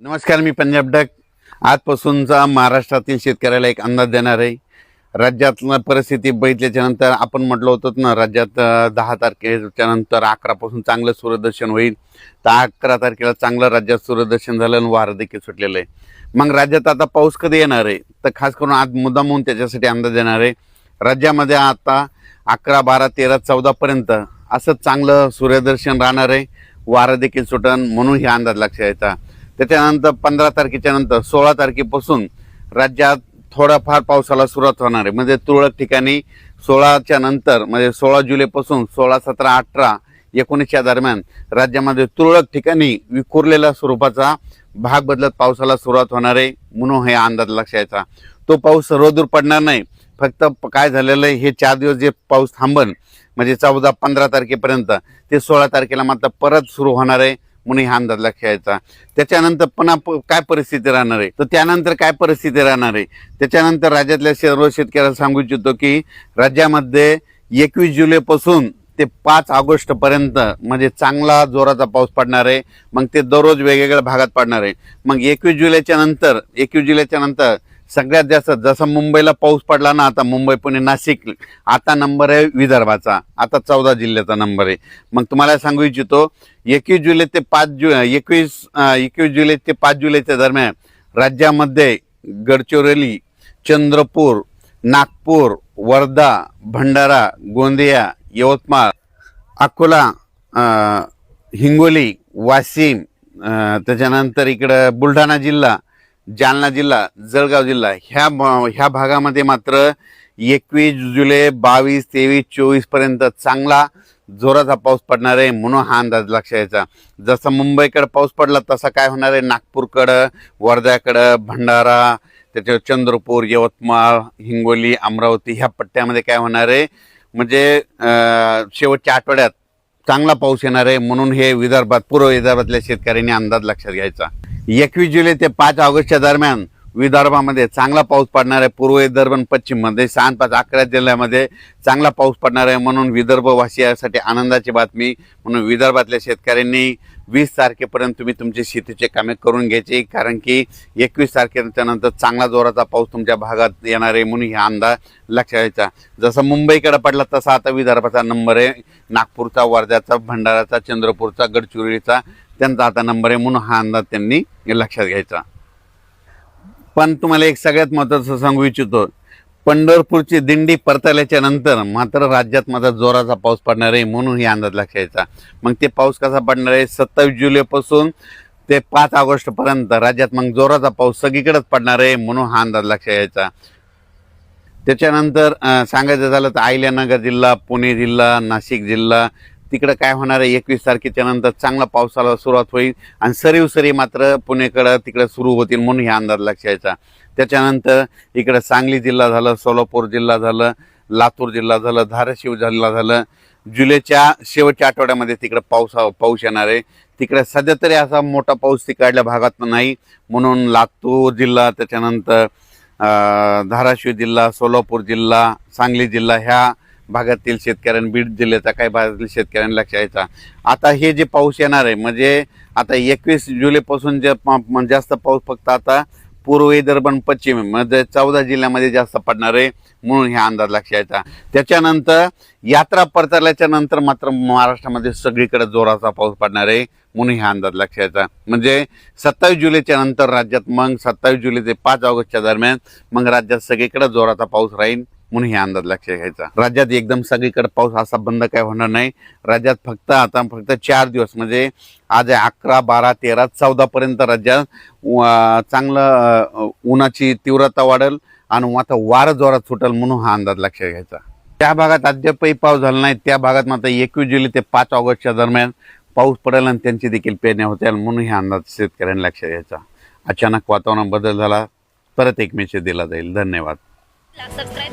नमस्कार, मी पंजाब डक. आजपासूनचा महाराष्ट्रातील शेतकऱ्याला एक अंदाज देणार आहे. राज्यातलं परिस्थिती बघितल्याच्या नंतर आपण म्हटलं होतं ना, राज्यात 10 तारखेच्या नंतर 11 पासून चांगलं सूर्यदर्शन होईल. तर 11 तारखेला चांगलं राज्यात सूर्यदर्शन झालं आणि वारं देखील सुटलेलं आहे. मग राज्यात आता पाऊस कधी येणार आहे, तर खास करून आज मुद्दा म्हणून त्याच्यासाठी अंदाज देणार आहे. राज्यामध्ये आता 11, 12, 13, 14 पर्यंत असं चांगलं सूर्यदर्शन राहणार आहे. वारं देखील सुटन, म्हणून हे अंदाज लक्षात यायचा. त्याच्यानंतर 15 तारखेच्या नंतर 16 तारखेपासून राज्यात थोडाफार पावसाला सुरुवात होणार आहे. म्हणजे तुरळक ठिकाणी 16च्या नंतर म्हणजे 16 जुलैपासून 16, 17, 18, 19च्या दरम्यान राज्यामध्ये तुरळक ठिकाणी विखुरलेल्या स्वरूपाचा भाग बदलत पावसाला सुरुवात होणार आहे. म्हणून हे अंदाज लक्षात यायचा. तो पाऊस सर्वदूर पडणार नाही. फक्त काय झालेलं आहे, हे 4 दिवस जे पाऊस थांबन म्हणजे 14, 15 तारखेपर्यंत, ते 16 तारखेला मात्र परत सुरू होणार आहे. म्हणून हा अंदाज लक्षात यायचा. त्याच्यानंतर पुन्हा काय परिस्थिती राहणार आहे, तर त्यानंतर काय परिस्थिती राहणार आहे, त्याच्यानंतर राज्यातल्या सर्व शेतकऱ्याला सांगू इच्छितो की राज्यामध्ये 21 जुलैपासून ते 5 ऑगस्टपर्यंत म्हणजे चांगला जोराचा पाऊस पडणार आहे. मग ते दररोज वेगवेगळ्या भागात पडणार आहे. मग 21 जुलैच्या नंतर सगळ्यात जास्त जसं मुंबईला पाऊस पडला ना, आता मुंबई, पुणे, नाशिक, आता नंबर आहे विदर्भाचा. आता 14 जिल्ह्याचा नंबर आहे. मग तुम्हाला सांगू इच्छितो 21 जुलै ते 5 जुलैच्या दरम्यान राज्यामध्ये गडचिरोली, चंद्रपूर, नागपूर, वर्धा, भंडारा, गोंदिया, यवतमाळ, अकोला, हिंगोली, वाशिम, त्याच्यानंतर इकडं बुलढाणा जिल्हा, जालना जिल्हा, जळगाव जिल्हा, ह्या भागामध्ये मात्र 21 जुलै, 22, 23, 24 पर्यंत चांगला जोराचा पाऊस पडणार आहे. म्हणून हा अंदाज लक्षात यायचा. जसं मुंबईकडे पाऊस पडला तसा काय होणार आहे, नागपूरकडं, वर्ध्याकडं, भंडारा, त्याच्यावर चंद्रपूर, यवतमाळ, हिंगोली, अमरावती ह्या पट्ट्यामध्ये काय होणार आहे, म्हणजे शेवटच्या आठवड्यात चांगला पाऊस येणार आहे. म्हणून हे विदर्भात, पूर्व विदर्भातल्या शेतकऱ्यांनी अंदाज लक्षात घ्यायचा. 21 जुलै ते 5 ऑगस्टच्या दरम्यान विदर्भामध्ये चांगला पाऊस पडणार आहे. पूर्व विदर्भ आणि पश्चिममध्ये 6, 5, 11 जिल्ह्यामध्ये चांगला पाऊस पडणार आहे. म्हणून विदर्भवासियांसाठी आनंदाची बातमी. म्हणून विदर्भातल्या शेतकऱ्यांनी 20 तारखेपर्यंत तुम्ही तुमची शेतीचे कामे करून घ्यायची, कारण की 21 तारखेच्या नंतर चांगला जोराचा पाऊस तुमच्या भागात येणार आहे. म्हणून हा अंदाज लक्षात घ्यायचा. जसं मुंबईकडे पडला तसा आता विदर्भाचा नंबर आहे. नागपूरचा, वर्ध्याचा, भंडाराचा, चंद्रपूरचा, गडचिरोलीचा त्यांचा आता नंबर आहे. म्हणून हा अंदाज त्यांनी लक्षात घ्यायचा. पण तुम्हाला एक सगळ्यात महत्त्वाचं सांगू इच्छितो, पंढरपूरची दिंडी परतल्याच्या नंतर मात्र राज्यात माझा जोराचा पाऊस पडणार आहे. म्हणून ही अंदाज लक्षात यायचा. मग ते पाऊस कसा पडणार आहे, 27 जुलैपासून ते 5 ऑगस्टपर्यंत राज्यात मग जोराचा पाऊस सगळीकडेच पडणार आहे. म्हणून हा अंदाज लक्षात यायचा. त्याच्यानंतर सांगायचं झालं तर अहिल्यानगर जिल्हा, पुणे जिल्हा, नाशिक जिल्हा, तिकडं काय होणार आहे, 21 तारखेच्या नंतर चांगला पावसाला सुरुवात होईल आणि सरी मात्र पुणेकडं तिकडं सुरू होतील. म्हणून हे अंदाज लक्षात यायचा. त्याच्यानंतर इकडं सांगली जिल्हा झालं, सोलापूर जिल्हा झालं, लातूर जिल्हा झालं, धाराशिव जिल्हा झालं. जुलैच्या शेवटच्या आठवड्यामध्ये तिकडं पाऊस येणार आहे. तिकडे सध्या तरी असा मोठा पाऊस तिकडल्या भागात नाही. म्हणून लातूर जिल्हा, त्याच्यानंतर धाराशिव जिल्हा, सोलापूर जिल्हा, सांगली जिल्हा ह्या भागातील शेतकऱ्यांनी, बीड जिल्ह्याचा काही भागातील शेतकऱ्यांनी लक्षात यायचा. आता हे जे पाऊस येणार आहे म्हणजे आता 21 जुलैपासून जे जास्त पाऊस फक्त आता पूर्व विदर्भ आणि पश्चिम म्हणजे 14 जिल्ह्यामध्ये जास्त पडणार आहे. म्हणून हे अंदाज लक्षात यायचा. त्याच्यानंतर यात्रा परतल्याच्या नंतर मात्र महाराष्ट्रामध्ये सगळीकडे जोराचा पाऊस पडणार आहे. म्हणून हा अंदाज लक्षात यायचा. म्हणजे 27 जुलैच्या नंतर राज्यात मग 27 जुलै ते 5 ऑगस्टच्या दरम्यान मग राज्यात सगळीकडे जोराचा पाऊस राहील. म्हणून हे अंदाज लक्षात घ्यायचा. राज्यात एकदम सगळीकडे पाऊस असा बंद काय होणार नाही. राज्यात फक्त 4 दिवस म्हणजे आज 11, 12, 13, 14 पर्यंत राज्यात चांगलं उन्हाची तीव्रता वाढेल आणि मात्र वारं जोरात सुटेल. म्हणून हा अंदाज लक्षात घ्यायचा. त्या भागात अद्यापही पाऊस झाला नाही, त्या भागात मात्र 21 जुलै ते 5 ऑगस्टच्या दरम्यान पाऊस पडेल आणि त्यांची देखील पेरण्या होतील. म्हणून हे अंदाज शेतकऱ्यांनी लक्षात घ्यायचा. अचानक वातावरण बदल झाला, परत एक मेसेज दिला जाईल. धन्यवाद. सबस्क्राइब